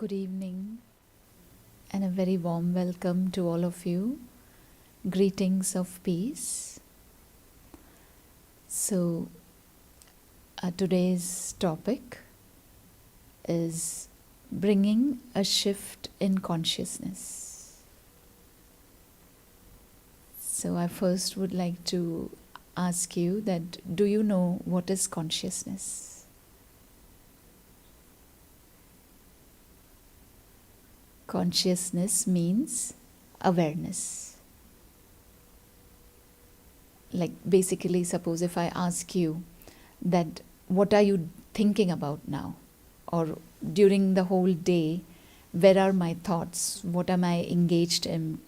Good evening and a very warm welcome to all of you. Greetings of peace. So, today's topic is bringing a shift in consciousness. So, I first would like to ask you that do you know what is consciousness? Consciousness means awareness. Like basically, suppose if I ask you that what are you thinking about now? Or during the whole day, where are my thoughts? What am I engaged in?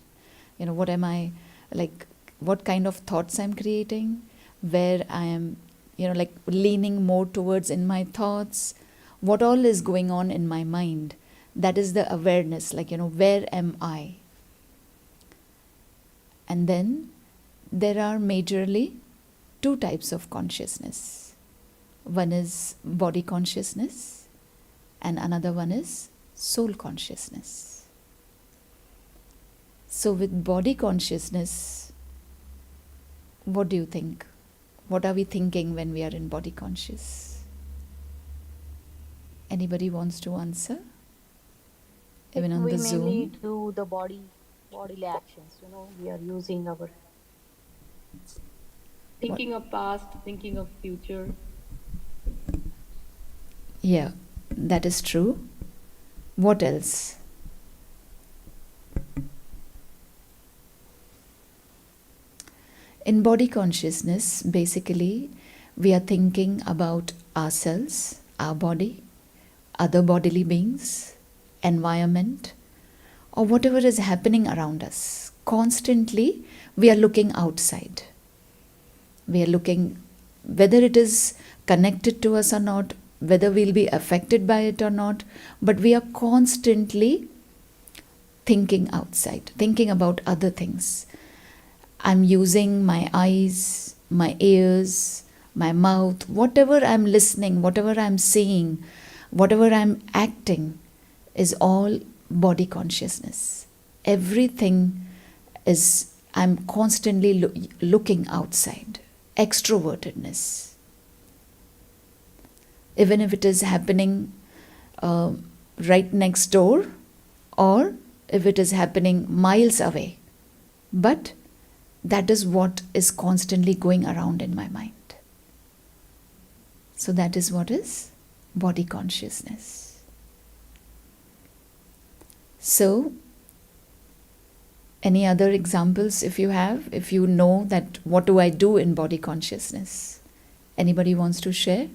What am I like, what kind of thoughts I'm creating? Where I am, like leaning more towards in my thoughts? What all is going on in my mind? That is the awareness, like, where am I? And then there are majorly two types of consciousness. One is body consciousness, and another one is soul consciousness. So, with body consciousness, what do you think? What are we thinking when we are in body conscious? Anybody wants to answer? Even on the Zoom? We mainly do the bodily actions. We are using our thinking of past, thinking of future. Yeah, that is true. What else? In body consciousness, basically, we are thinking about ourselves, our body, other bodily beings, environment, or whatever is happening around us. Constantly, we are looking outside. We are looking whether it is connected to us or not, whether we'll be affected by it or not, but we are constantly thinking outside, thinking about other things. I'm using my eyes, my ears, my mouth, whatever I'm listening, whatever I'm seeing, whatever I'm acting is all body consciousness. Everything is, I'm constantly looking outside. Extrovertedness. Even if it is happening right next door or if it is happening miles away. But that is what is constantly going around in my mind. So that is what is body consciousness. So, any other examples if you have? If you know that what do I do in body consciousness? Anybody wants to share?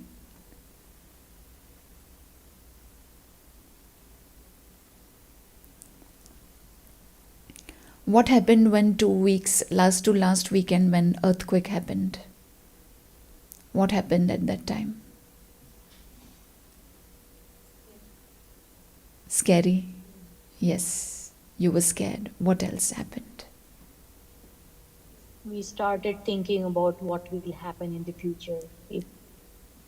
What happened when last weekend when earthquake happened? What happened at that time? Scary? Yes, you were scared. What else happened? We started thinking about what will happen in the future if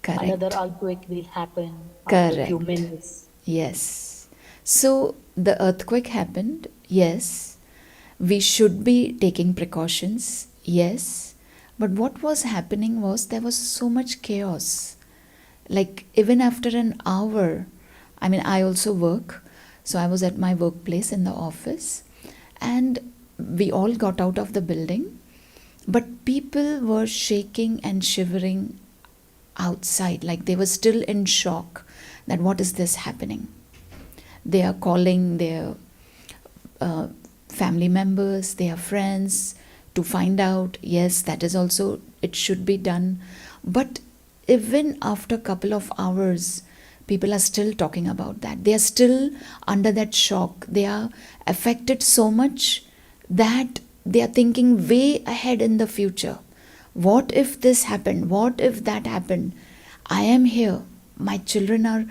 another Correct. earthquake will happen after a few Correct. minutes. Yes. So the earthquake happened. Yes. We should be taking precautions. Yes. But what was happening was there was so much chaos. Like even after an hour, I also work. So I was at my workplace in the office and we all got out of the building. But people were shaking and shivering outside, like they were still in shock that what is this happening. They are calling their family members, their friends to find out. Yes, that is also, it should be done. But even after a couple of hours, people are still talking about that. They are still under that shock. They are affected so much that they are thinking way ahead in the future. What if this happened? What if that happened? I am here. My children are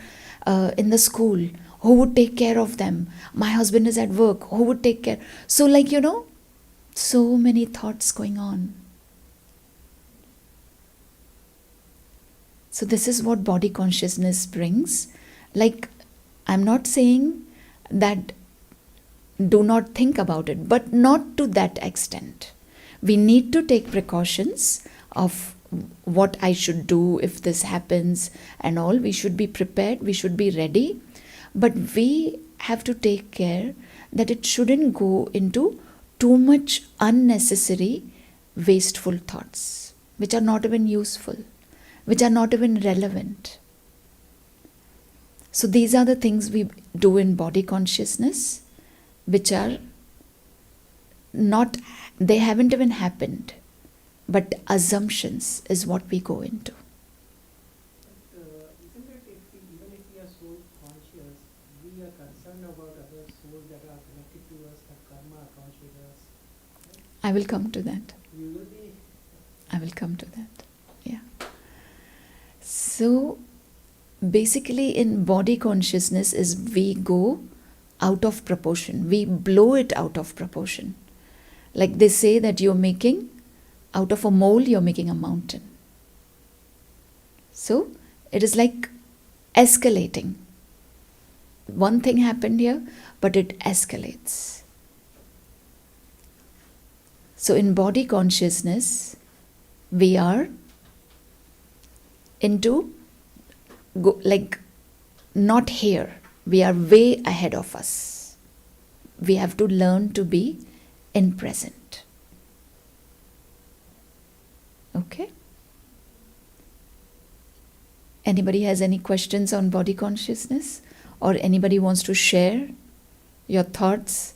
in the school. Who would take care of them? My husband is at work. Who would take care? So, so many thoughts going on. So, this is what body consciousness brings. Like, I'm not saying that do not think about it, but not to that extent. We need to take precautions of what I should do if this happens and all. We should be prepared, we should be ready, but we have to take care that it shouldn't go into too much unnecessary, wasteful thoughts, which are not even useful, which are not even relevant. So these are the things we do in body consciousness, which are not, they haven't even happened, but assumptions is what we go into. Isn't it even if we are soul conscious, we are concerned about other souls that are connected to us, have karma accounts with us? Right? I will come to that. We will be. I will come to that. Yeah. So basically in body consciousness is we go out of proportion. We blow it out of proportion. Like they say that you're making, out of a mole, you're making a mountain. So it is like escalating. One thing happened here, but it escalates. So in body consciousness, we are into, like, not here. We are way ahead of us. We have to learn to be in present. Okay? Anybody has any questions on body consciousness? Or anybody wants to share your thoughts?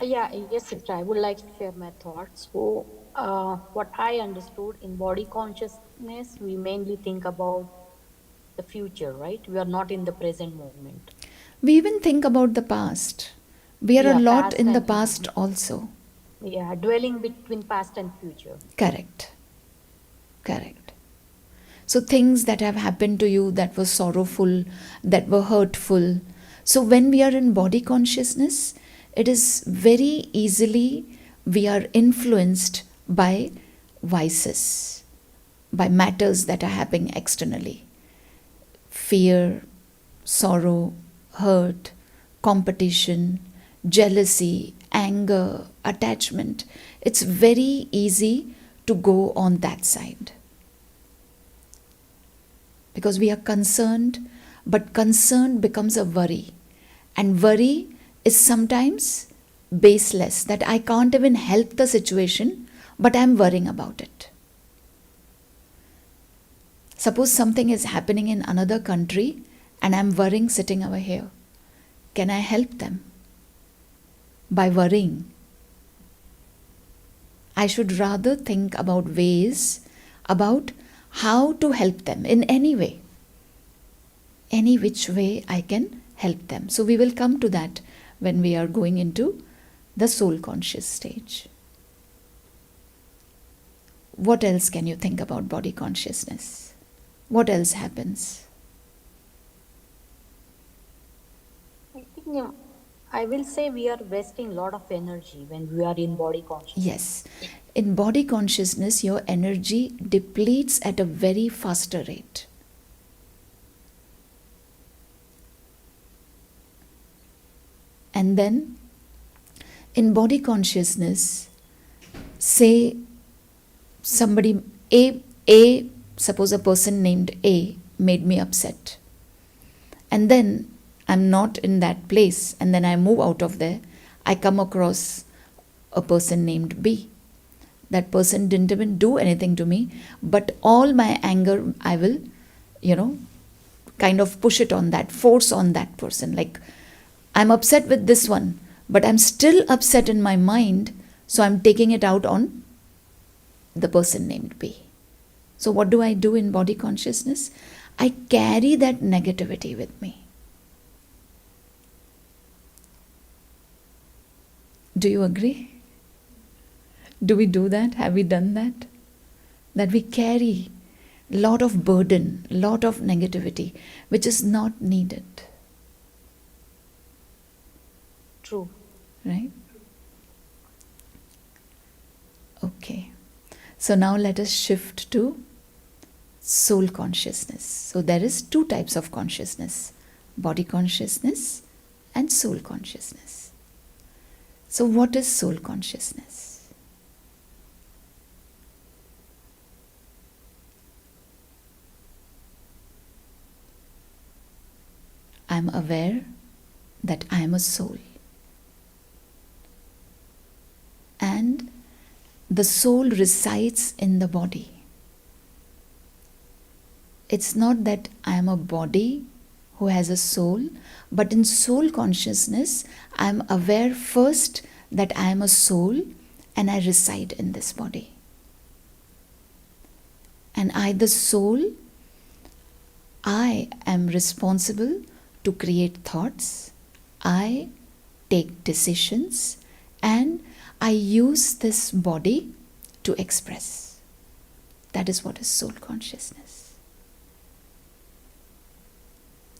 Yes, sister, I would like to share my thoughts. So, what I understood in body consciousness, we mainly think about the future, right? We are not in the present moment. We even think about the past. We are a lot Past in the and past also. dwelling between past and future. Correct. Correct. So things that have happened to you that were sorrowful, that were hurtful. So when we are in body consciousness, it is very easily we are influenced by vices, by matters that are happening externally. Fear, sorrow, hurt, competition, jealousy, anger, attachment. It's very easy to go on that side. Because we are concerned, but concern becomes a worry. And worry is sometimes baseless, that I can't even help the situation, but I'm worrying about it. Suppose something is happening in another country and I'm worrying sitting over here. Can I help them? By worrying. I should rather think about ways, about how to help them in any way. Any which way I can help them. So we will come to that when we are going into the soul conscious stage. What else can you think about body consciousness? What else happens? I think I will say we are wasting a lot of energy when we are in body consciousness. Yes. In body consciousness, your energy depletes at a very faster rate. And then, in body consciousness, say somebody, suppose a person named A made me upset. And then I'm not in that place, and then I move out of there. I come across a person named B. That person didn't even do anything to me, but all my anger I will, kind of push it on that, force on that person. Like, I'm upset with this one, but I'm still upset in my mind, so I'm taking it out on the person named B. So what do I do in body consciousness? I carry that negativity with me. Do you agree? Do we do that? Have we done that? That we carry a lot of burden, lot of negativity, which is not needed. True. Right? Okay. So now let us shift to soul consciousness. So there is two types of consciousness, body consciousness and soul consciousness. So what is soul consciousness? I am aware that I am a soul. And the soul resides in the body. It's not that I am a body who has a soul, but in soul consciousness, I am aware first that I am a soul and I reside in this body. And I, the soul, I am responsible to create thoughts, I take decisions, and I use this body to express. That is what is soul consciousness.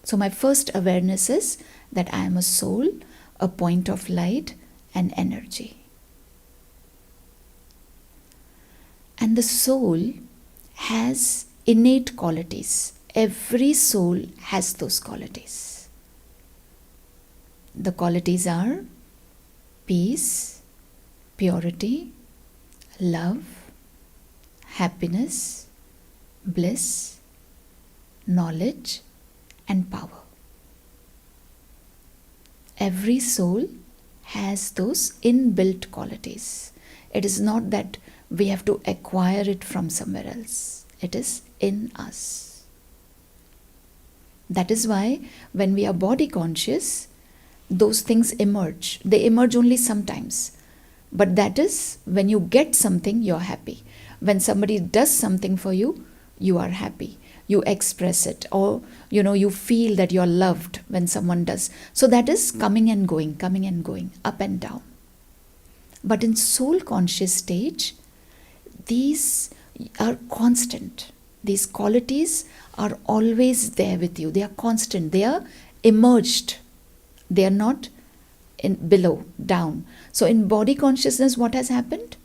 So my first awareness is that I am a soul, a point of light and energy. And the soul has innate qualities. Every soul has those qualities. The qualities are peace, purity, love, happiness, bliss, knowledge, and power. Every soul has those inbuilt qualities. It is not that we have to acquire it from somewhere else. It is in us. That is why when we are body conscious, those things emerge. They emerge only sometimes. But that is when you get something, you're happy. When somebody does something for you, you are happy. You express it, or you feel that you're loved when someone does. So that is coming and going, up and down. But in soul conscious stage, these are constant. These qualities are always there with you. They are constant. They are emerged. They are not below, down. So in body consciousness, what has happened?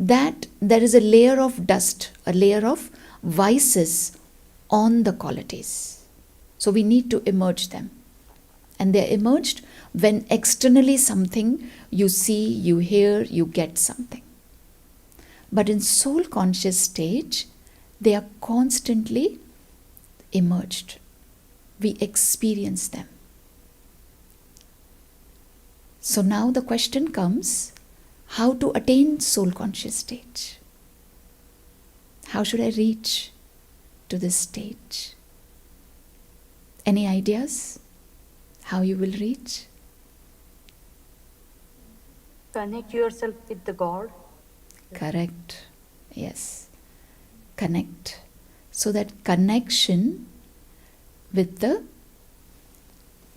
That there is a layer of dust, a layer of vices on the qualities. So we need to emerge them. And they are emerged when externally something you see, you hear, you get something. But in soul conscious stage, they are constantly emerged. We experience them. So now the question comes, how to attain soul conscious stage? How should I reach to this stage? Any ideas how you will reach? Connect yourself with the God. Correct. Yes. Connect. So that connection with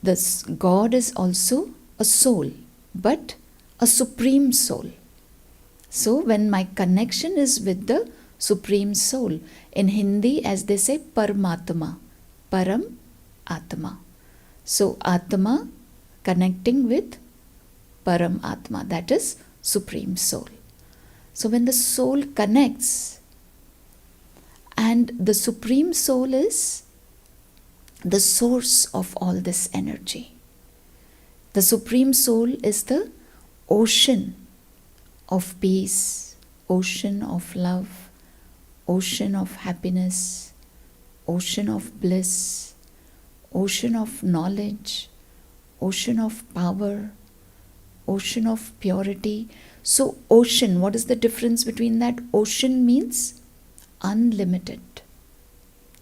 this God is also a soul, but a supreme soul. So when my connection is with the supreme soul, in Hindi as they say Paramatma, Param Atma. So Atma connecting with Param Atma, that is supreme soul. So when the soul connects, and the supreme soul is the source of all this energy. The supreme soul is the ocean of peace, ocean of love, ocean of happiness, ocean of bliss, ocean of knowledge, ocean of power, ocean of purity. So ocean, what is the difference between that? Ocean means unlimited.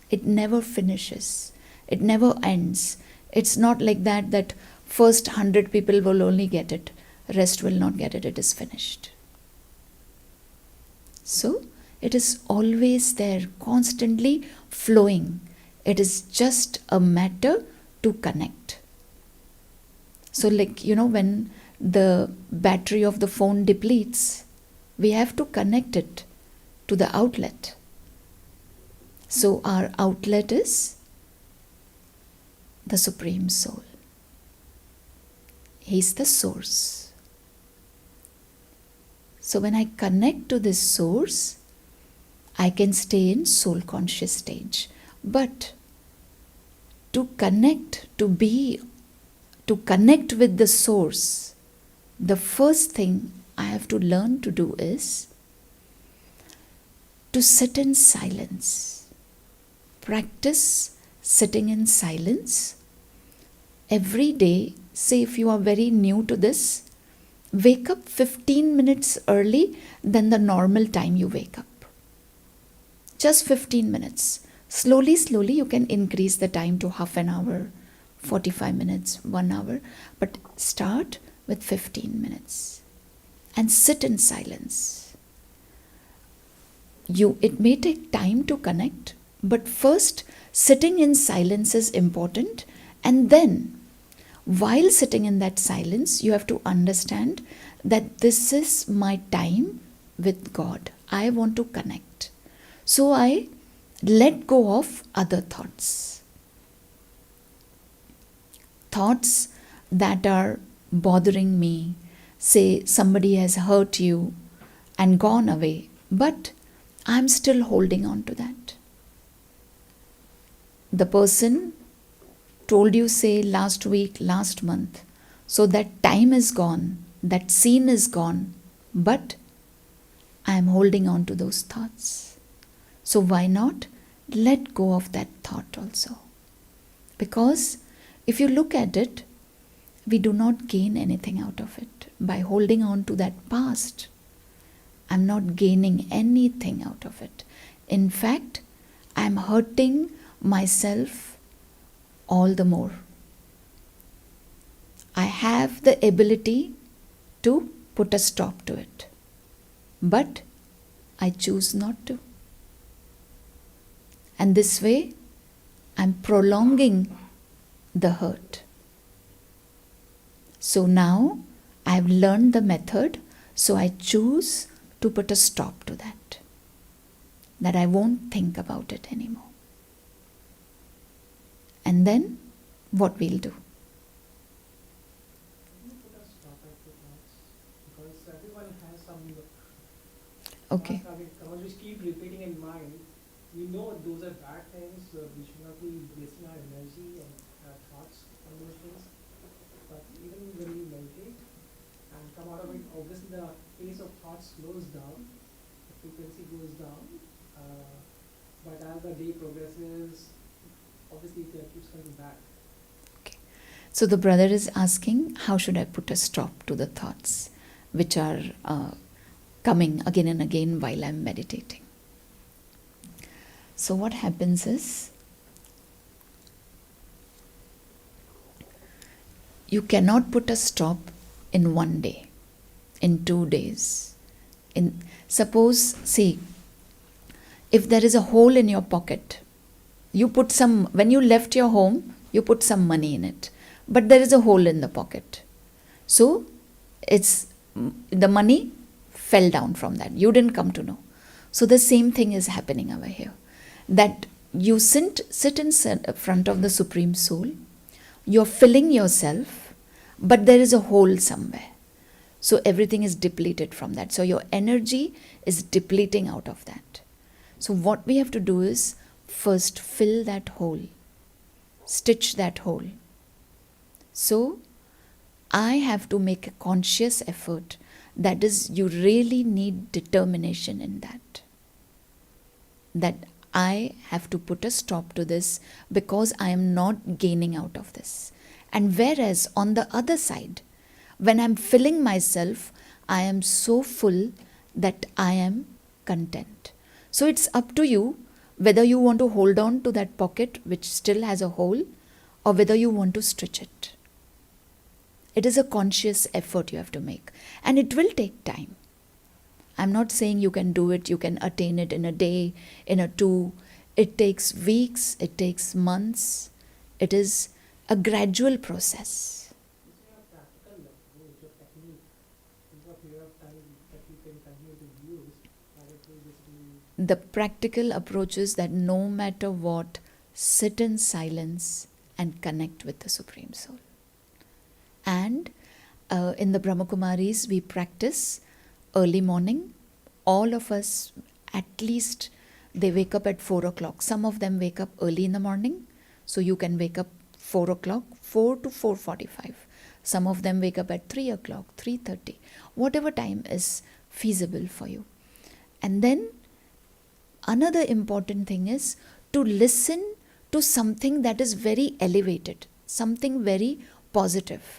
It never finishes. It never ends. It's not like that first 100 people will only get it, rest will not get it. It is finished. So it is always there, constantly flowing. It is just a matter to connect. So when the battery of the phone depletes, we have to connect it to the outlet. So our outlet is the Supreme Soul. He's the source. So when I connect to this source, I can stay in soul conscious stage. But to connect, to be to connect with the source, the first thing I have to learn to do is to sit in silence. Practice sitting in silence every day. Say if you are very new to this, wake up 15 minutes early than the normal time you wake up. Just 15 minutes. Slowly, slowly you can increase the time to half an hour, 45 minutes, 1 hour. But start with 15 minutes and sit in silence. It may take time to connect, but first sitting in silence is important. And then while sitting in that silence, you have to understand that this is my time with God. I want to connect. So I let go of other thoughts. Thoughts that are bothering me. Say somebody has hurt you and gone away, but I'm still holding on to that. The person told you, say, last week, last month. So that time is gone, that scene is gone, but I am holding on to those thoughts. So why not let go of that thought also? Because if you look at it, we do not gain anything out of it. By holding on to that past, I'm not gaining anything out of it. In fact, I'm hurting myself all the more. I have the ability to put a stop to it, but I choose not to. And this way, I'm prolonging the hurt. So now I've learned the method, so I choose to put a stop to that. That I won't think about it anymore. And then what we'll do? Can you put a stop at the thoughts? Because everyone has some Okay. thoughts which keep repeating in mind. We know those are bad things. We should not be wasting our energy and our thoughts on those things. But even when we meditate and come out of it, obviously the pace of thoughts slows down, the frequency goes down. But as the day progresses, obviously it keeps coming back. So the brother is asking, how should I put a stop to the thoughts which are coming again and again while I'm meditating? So what happens is, you cannot put a stop in 1 day, in 2 days. Suppose, see, if there is a hole in your pocket, when you left your home, you put some money in it, but there is a hole in the pocket. So the money fell down from that. You didn't come to know. So the same thing is happening over here. That you sit in front of the Supreme Soul, you're filling yourself, but there is a hole somewhere. So everything is depleted from that. So your energy is depleting out of that. So what we have to do is first fill that hole, stitch that hole. So I have to make a conscious effort. That is, you really need determination in that. That I have to put a stop to this because I am not gaining out of this. And whereas on the other side, when I'm filling myself, I am so full that I am content. So it's up to you whether you want to hold on to that pocket which still has a hole or whether you want to stretch it. It is a conscious effort you have to make, and it will take time. I'm not saying you can do it, you can attain it in a day, in a 2. It takes weeks, it takes months. It is a gradual process. Is there a practical approach or technique over a period of time that you can continue to use that it will basically... The practical approach is that no matter what, sit in silence and connect with the Supreme Soul. And in the Brahmakumaris, we practice early morning. All of us, at least, they wake up at 4 o'clock. Some of them wake up early in the morning. So you can wake up 4 o'clock, 4 to 4:45. Some of them wake up at 3 o'clock, 3:30, whatever time is feasible for you. And then another important thing is to listen to something that is very elevated, something very positive.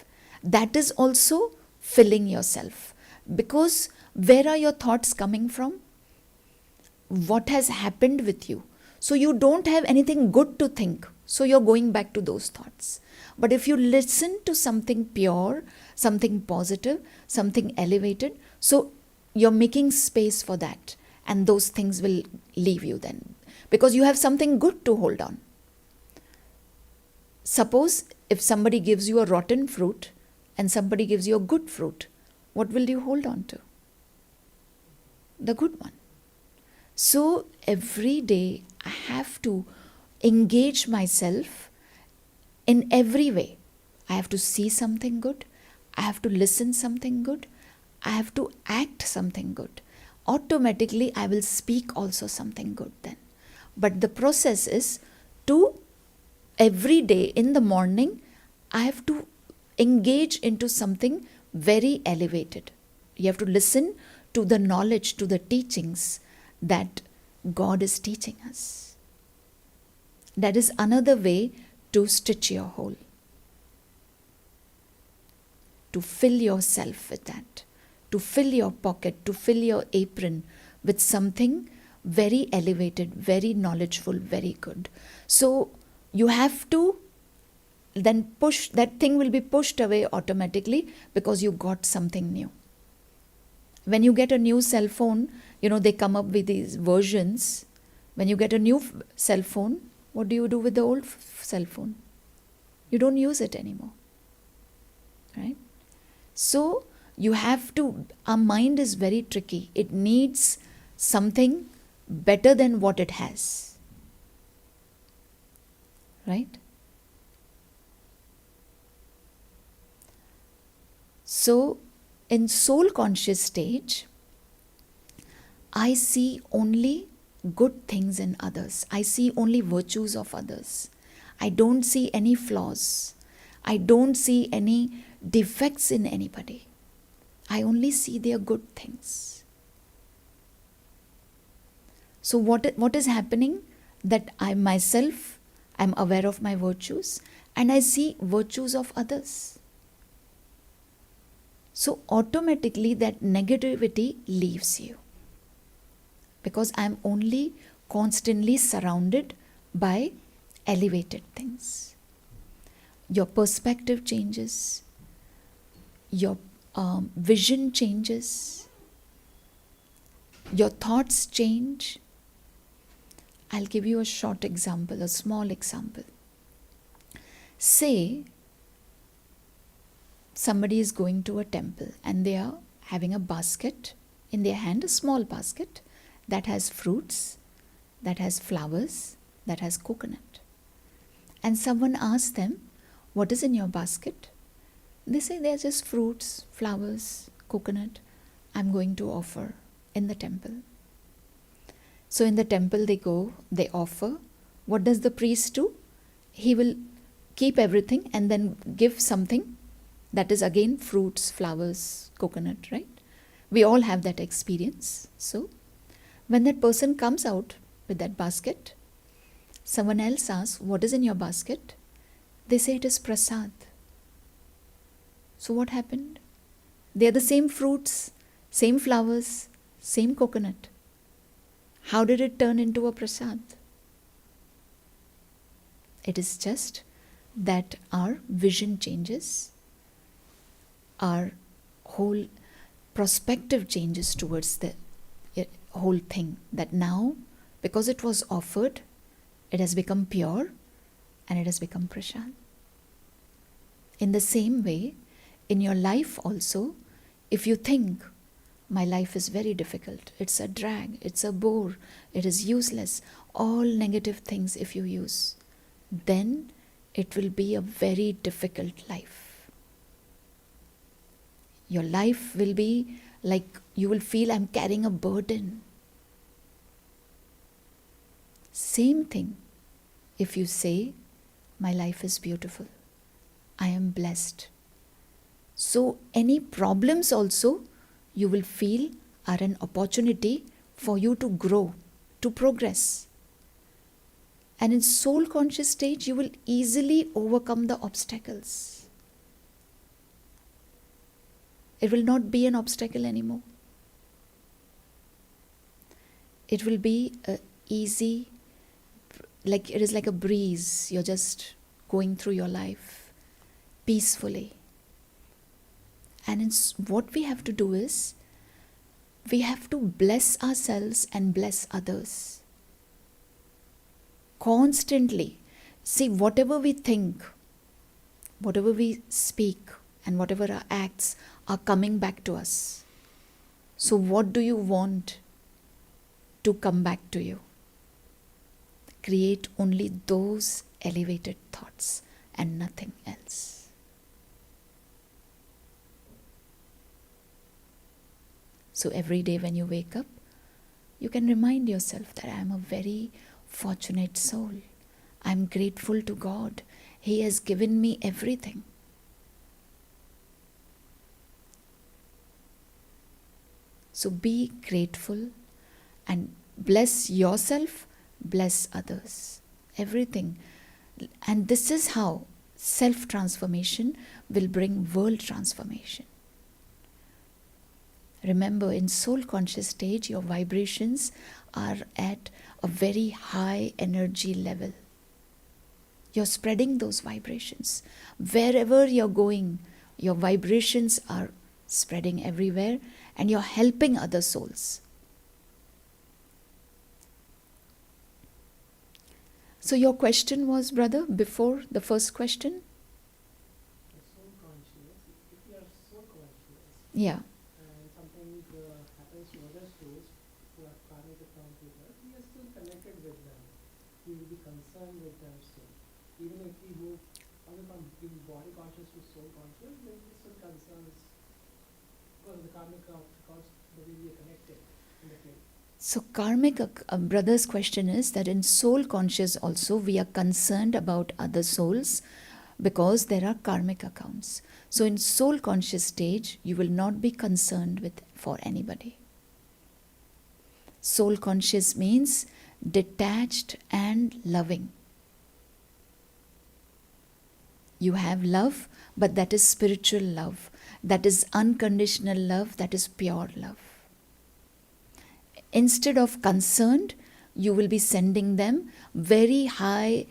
That is also filling yourself. Because where are your thoughts coming from? What has happened with you? So you don't have anything good to think. So you're going back to those thoughts. But if you listen to something pure, something positive, something elevated, so you're making space for that. And those things will leave you then. Because you have something good to hold on. Suppose if somebody gives you a rotten fruit and somebody gives you a good fruit, what will you hold on to? The good one. So every day I have to engage myself in every way. I have to see something good. I have to listen something good. I have to act something good. Automatically I will speak also something good then. But the process is to every day in the morning I have to engage into something very elevated. You have to listen to the knowledge, to the teachings that God is teaching us. That is another way to stitch your hole. To fill yourself with that. To fill your pocket, to fill your apron with something very elevated, very knowledgeful, very good. So you have to then push, that thing will be pushed away automatically because you got something new. When you get a new cell phone, they come up with these versions. When you get a new cell phone, what do you do with the old cell phone? You don't use it anymore. Right? So you have to, our mind is very tricky. It needs something better than what it has. Right? So in soul conscious stage, I see only good things in others. I see only virtues of others. I don't see any flaws. I don't see any defects in anybody. I only see their good things. So what is happening? That I myself am aware of my virtues and I see virtues of others. So automatically that negativity leaves you. Because I am only constantly surrounded by elevated things. Your perspective changes. Your vision changes. Your thoughts change. I'll give you a short example, a small example. Say somebody is going to a temple and they are having a basket in their hand, a small basket that has fruits, that has flowers, that has coconut. And someone asks them, what is in your basket? They say they are just fruits, flowers, coconut. I'm going to offer in the temple. So in the temple they go, they offer. What does the priest do? He will keep everything and then give something that is again fruits, flowers, coconut, right? We all have that experience. So when that person comes out with that basket, someone else asks, what is in your basket? They say it is prasad. So what happened? They are the same fruits, same flowers, same coconut. How did it turn into a prasad? It is just that our vision changes, our whole perspective changes towards the whole thing. That now, because it was offered, it has become pure and it has become prasad. In the same way, in your life also, if you think, my life is very difficult, it's a drag, it's a bore, it is useless, all negative things if you use, then it will be a very difficult life. Your life will be like, you will feel I'm carrying a burden. Same thing if you say, My life is beautiful. I am blessed. So any problems also you will feel are an opportunity for you to grow, to progress. And in soul conscious stage, you will easily overcome the obstacles. It will not be an obstacle anymore. It will be a easy, like it is like a breeze. You're just going through your life peacefully. And what we have to do is, we have to bless ourselves and bless others. Constantly. See, whatever we think, whatever we speak, and whatever our acts are coming back to us. So what do you want to come back to you? Create only those elevated thoughts and nothing else. So every day when you wake up, you can remind yourself that I am a very fortunate soul. I am grateful to God. He has given me everything. So be grateful and bless yourself, bless others. Everything. And this is how self-transformation will bring world transformation. Remember, in soul conscious stage, your vibrations are at a very high energy level. You're spreading those vibrations. Wherever you're going, your vibrations are spreading everywhere and you're helping other souls. So your question was, brother, before the first question? Soul conscious. If we are soul conscious, Yeah. and something happens to other souls who are karmic account with us, we are still connected with them. We will be concerned with them still. Even if we move away from being body conscious to soul conscious, there will be still concerns because of the karmic accounts, the way we are connected in the plane. So karmic, brother's question is that in soul conscious also we are concerned about other souls because there are karmic accounts. So in soul conscious stage, you will not be concerned with for anybody. Soul conscious means detached and loving. You have love, but that is spiritual love. That is unconditional love. That is pure love. Instead of concerned, you will be sending them very high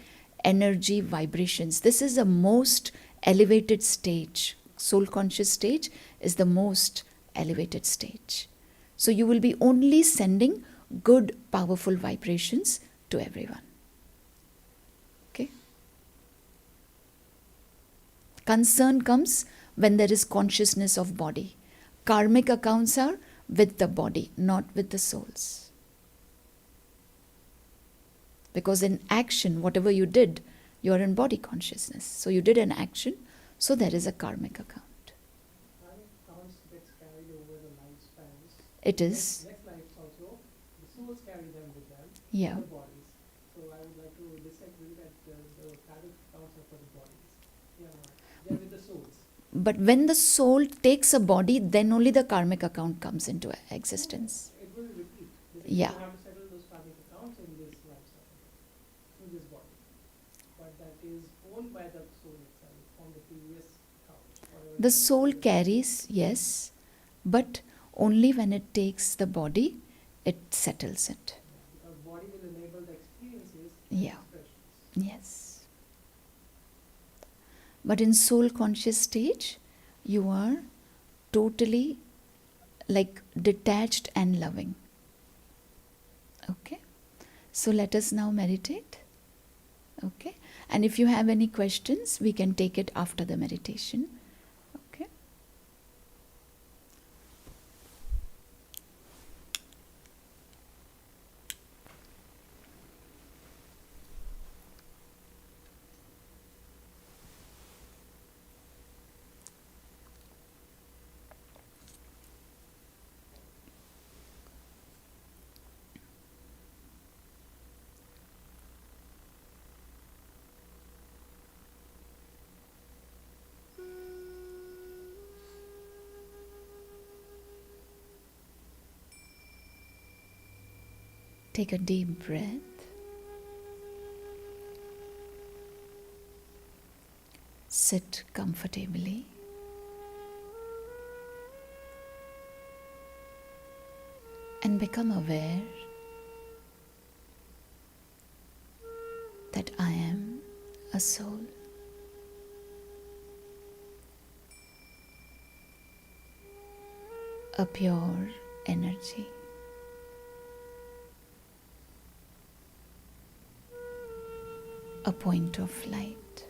energy vibrations. This is the most elevated stage. Soul conscious stage is the most elevated stage. So you will be only sending good, powerful vibrations to everyone. Okay? Concern comes when there is consciousness of body. Karmic accounts are with the body, not with the souls. Because in action, whatever you did, you are in body consciousness. So you did an action, so there is a karmic account. Karmic accounts gets carried over the lifespans. It is. Next lives also, the souls carry them with them, Yeah. the bodies. So I would like to disagree that the karmic accounts are for the bodies. They are not. They are with the souls. But when the soul takes a body, then only the karmic account comes into existence. It will repeat. Yeah. You have to settle those karmic accounts in this lifestyle, through this body. But that is owned by the soul itself from the previous account. The soul carries, yes, but only when it takes the body, it settles it. Because body will enable the experiences and Yeah. expressions. Yes. But in soul conscious stage, you are totally like detached and loving. Okay? So let us now meditate. Okay? And if you have any questions, we can take it after the meditation. Okay? Take a deep breath. Sit comfortably. And become aware that I am a soul. A pure energy. A point of light.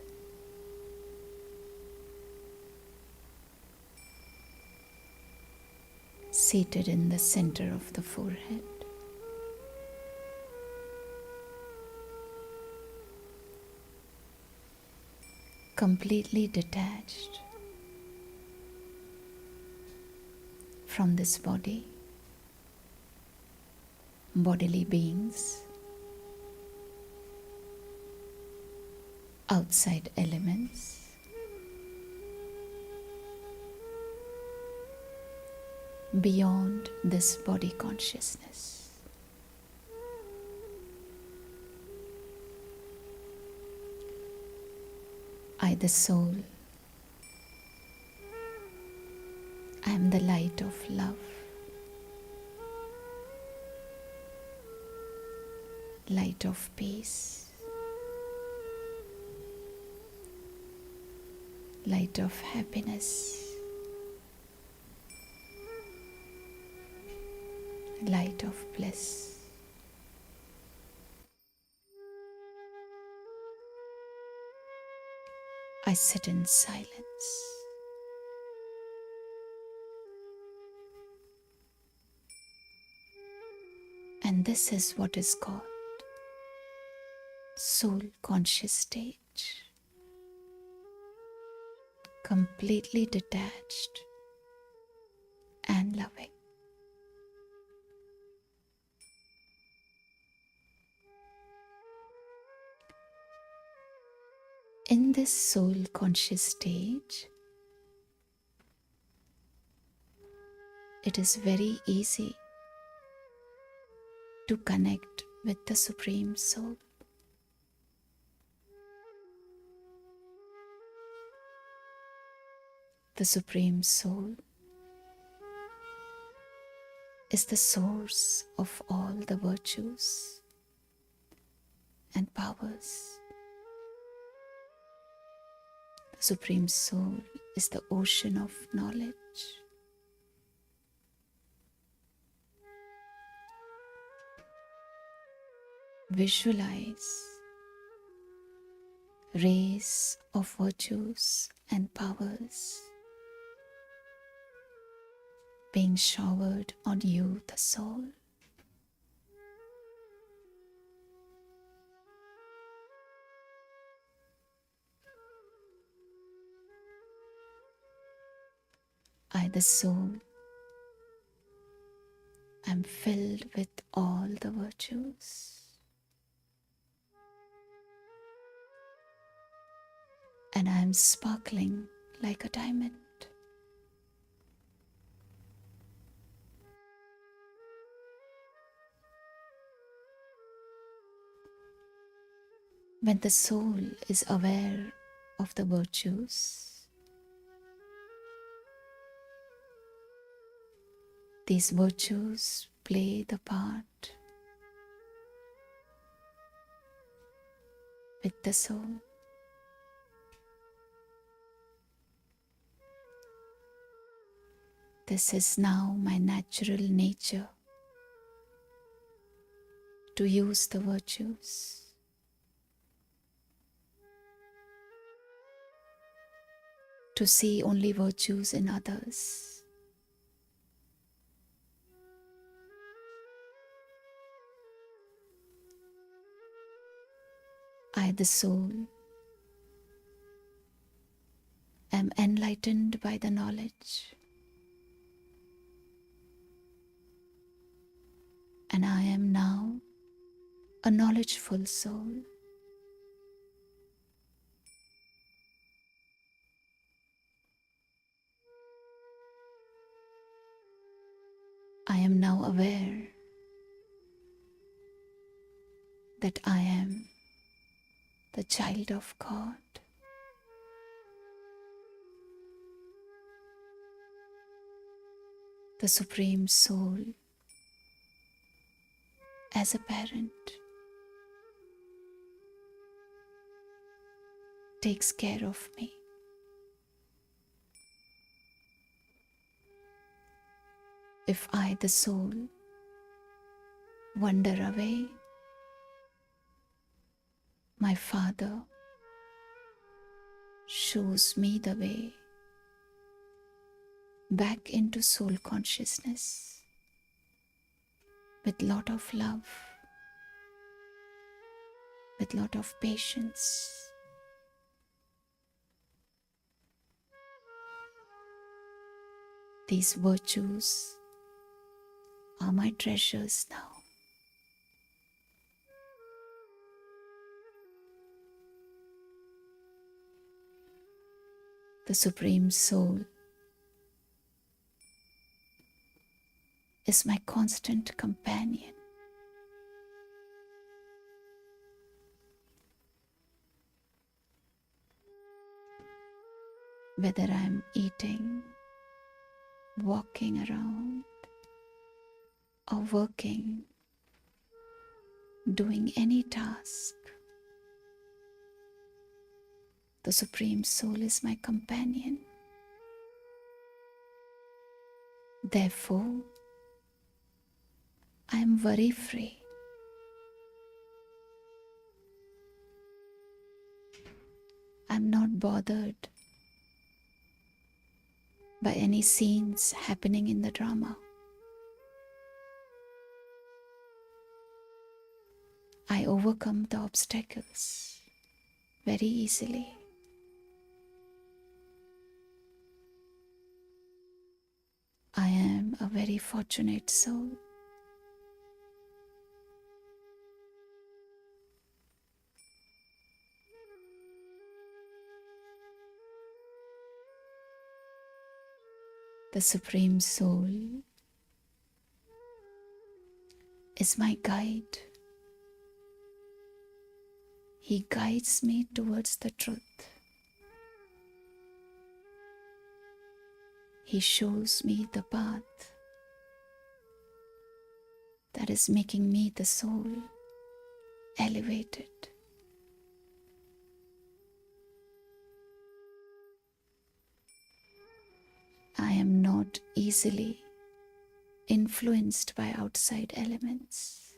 Seated in the center of the forehead. Completely detached from this body, bodily beings, outside elements, beyond this body consciousness. I, the soul, I am the light of love, light of peace, light of happiness, light of bliss. I sit in silence. And this is what is called soul conscious stage. Completely detached and loving. In this soul conscious stage, it is very easy to connect with the Supreme Soul. The Supreme Soul is the source of all the virtues and powers. The Supreme Soul is the ocean of knowledge. Visualize rays of virtues and powers being showered on you, the soul. I, the soul, am filled with all the virtues. And I am sparkling like a diamond. When the soul is aware of the virtues, these virtues play the part with the soul. This is now my natural nature to use the virtues. To see only virtues in others. I, the soul, am enlightened by the knowledge. And I am now a knowledgeful soul. I am now aware that I am the child of God. The Supreme Soul, as a parent, takes care of me. If I, the soul, wander away, my Father shows me the way back into soul consciousness with lot of love, with lot of patience. These virtues are my treasures now. The Supreme Soul is my constant companion. Whether I'm eating, walking around, or working, doing any task, the Supreme Soul is my companion. Therefore, I am worry free. I'm not bothered by any scenes happening in the drama. I overcome the obstacles very easily. I am a very fortunate soul. The Supreme Soul is my guide. He guides me towards the truth. He shows me the path that is making me, the soul, elevated. I am not easily influenced by outside elements.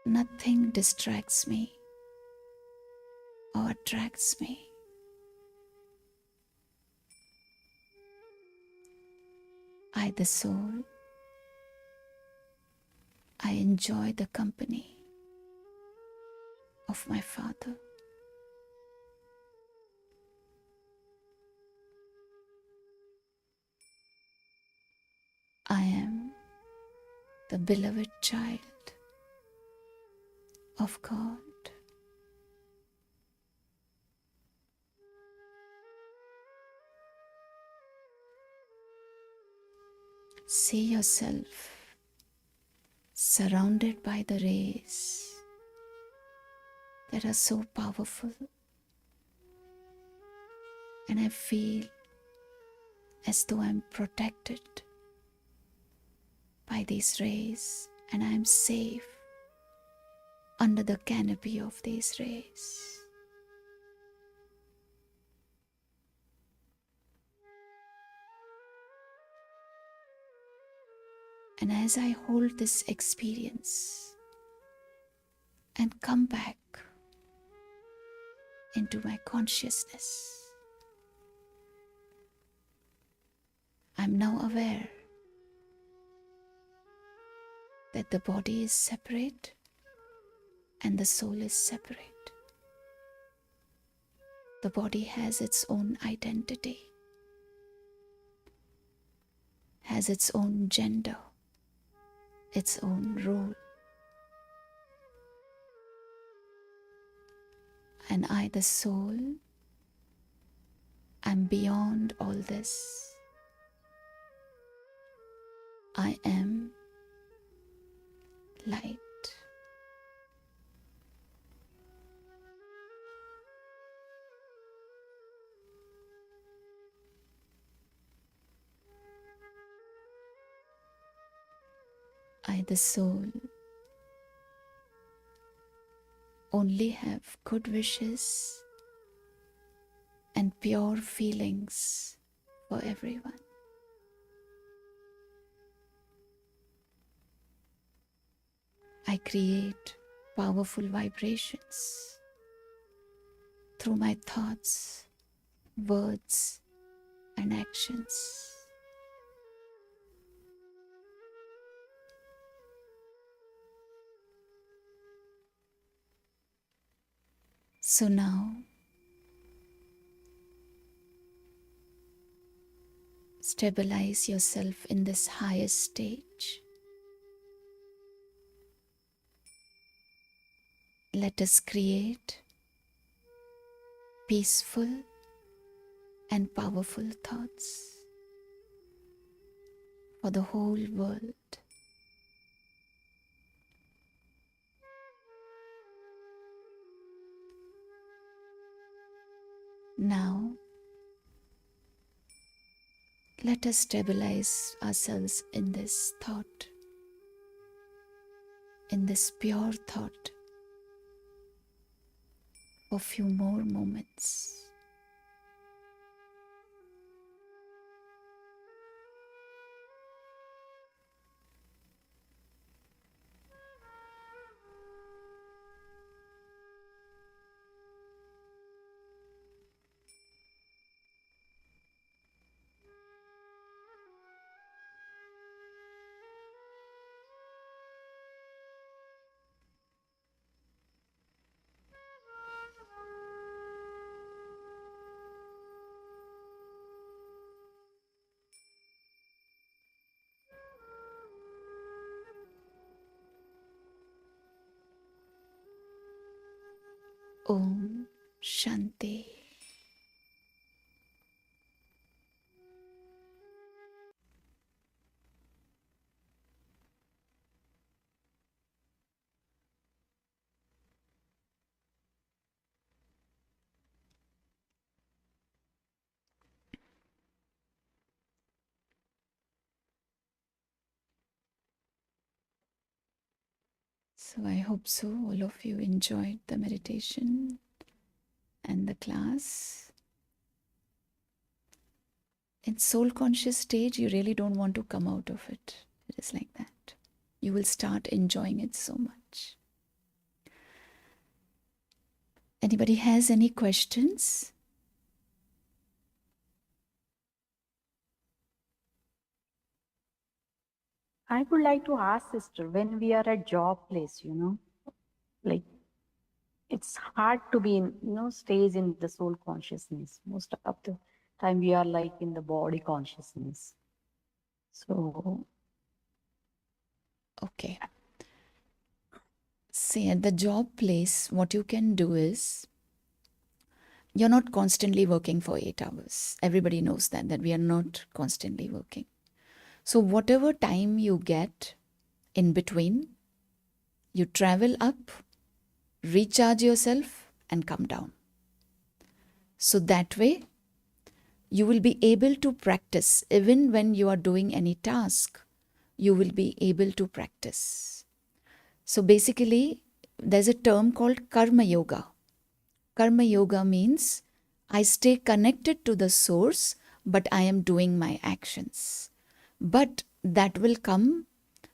Nothing distracts me or attracts me. I, the soul, I enjoy the company of my Father. I am the beloved child of God. See yourself surrounded by the rays that are so powerful, and I feel as though I'm protected by these rays and I'm safe under the canopy of these rays. And as I hold this experience and come back into my consciousness, I'm now aware that the body is separate and the soul is separate. The body has its own identity, has its own gender, its own role. And I, the soul, am beyond all this. I am light. I, the soul, only have good wishes and pure feelings for everyone. I create powerful vibrations through my thoughts, words, and actions. So now, stabilize yourself in this highest stage. Let us create peaceful and powerful thoughts for the whole world. Now, let us stabilize ourselves in this thought, in this pure thought, for a few more moments. Om Shanti. So I hope so all of you enjoyed the meditation and the class. In soul conscious stage, you really don't want to come out of it. It is like that. You will start enjoying it so much. Anybody has any questions? I would like to ask, sister, when we are at job place, like it's hard to be in, stays in the soul consciousness. Most of the time we are like in the body consciousness. So, Okay. See, at the job place, what you can do is, you're not constantly working for 8 hours. Everybody knows that we are not constantly working. So whatever time you get in between, you travel up, recharge yourself, and come down. So that way, you will be able to practice. Even when you are doing any task, you will be able to practice. So basically, there's a term called Karma Yoga. Karma Yoga means I stay connected to the source, but I am doing my actions. But that will come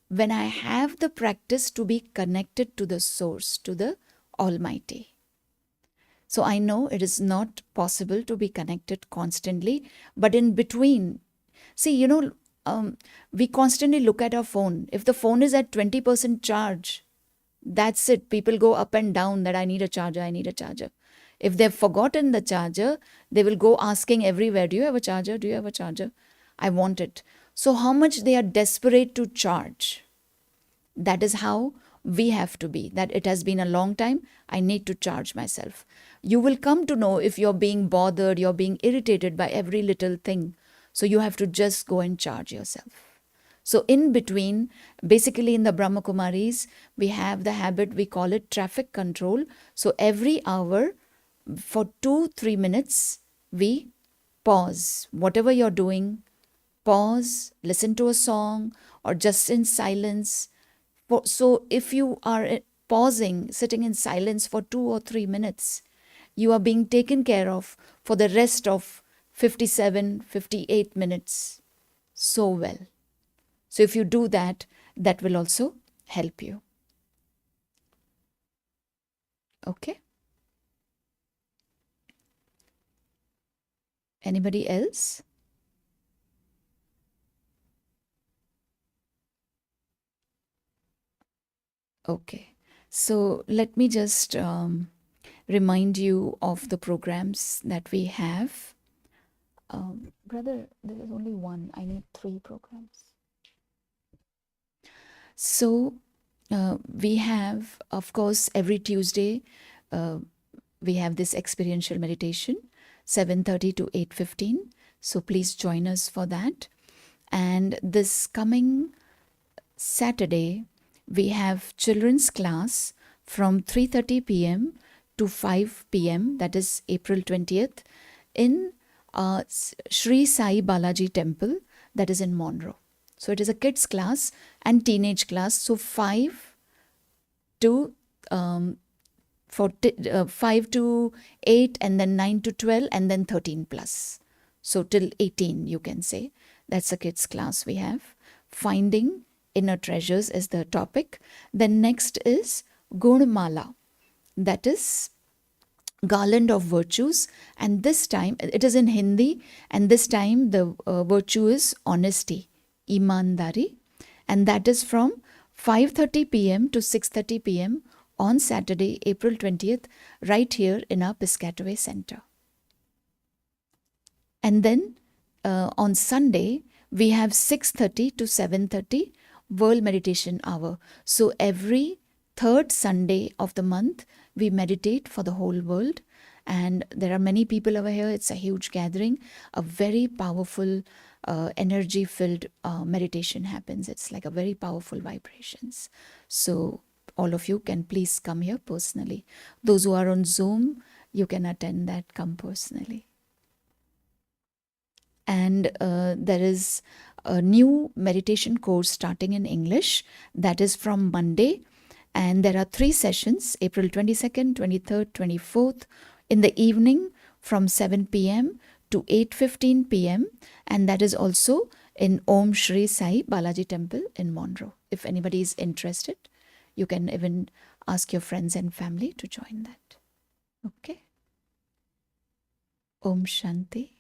when I have the practice to be connected to the source, to the Almighty. So I know it is not possible to be connected constantly, but in between, see, we constantly look at our phone. If the phone is at 20% charge, that's it. People go up and down that I need a charger, I need a charger. If they've forgotten the charger, they will go asking everywhere, do you have a charger? Do you have a charger? I want it. So how much they are desperate to charge. That is how we have to be. That it has been a long time, I need to charge myself. You will come to know if you're being bothered, you're being irritated by every little thing. So you have to just go and charge yourself. So in between, basically in the Brahma Kumaris, we have the habit, we call it traffic control. So every hour, for 2-3 minutes, we pause. Whatever you're doing, pause, listen to a song, or just in silence. So if you are pausing, sitting in silence for 2 or 3 minutes, you are being taken care of for the rest of 57, 58 minutes so well. So if you do that, that will also help you. Okay? Anybody else? Okay. So let me just remind you of the programs that we have. Brother, there is only one. I need 3 programs. So we have, of course, every Tuesday, we have this experiential meditation, 7:30 to 8:15. So please join us for that. And this coming Saturday, we have children's class from 3:30 p.m. to 5 p.m. That is April 20th in Sri Sai Balaji Temple, that is in Monroe. So it is a kids class and teenage class. So 5 to 5 to 8, and then 9 to 12, and then 13 plus. So till 18, you can say. That's a kids class we have. Finding inner treasures is the topic. Then next is Gunmala. That is garland of virtues, and this time it is in Hindi, and this time the virtue is honesty, imandari, and that is from 5:30 p.m. to 6:30 p.m. on Saturday, April 20th, right here in our Piscataway Center. And then on Sunday, we have 6:30 to 7:30 World Meditation Hour. So every third Sunday of the month, we meditate for the whole world. And there are many people over here. It's a huge gathering. A very powerful, energy-filled meditation happens. It's like a very powerful vibrations. So all of you can please come here personally. Those who are on Zoom, you can attend that, come personally. And there is a new meditation course starting in English that is from Monday, and there are 3 sessions, April 22nd, 23rd, 24th, in the evening from 7 p.m. to 8:15 p.m. and that is also in Om Shri Sai Balaji Temple in Monroe. If anybody is interested, you can even ask your friends and family to join that. Okay. Om Shanti.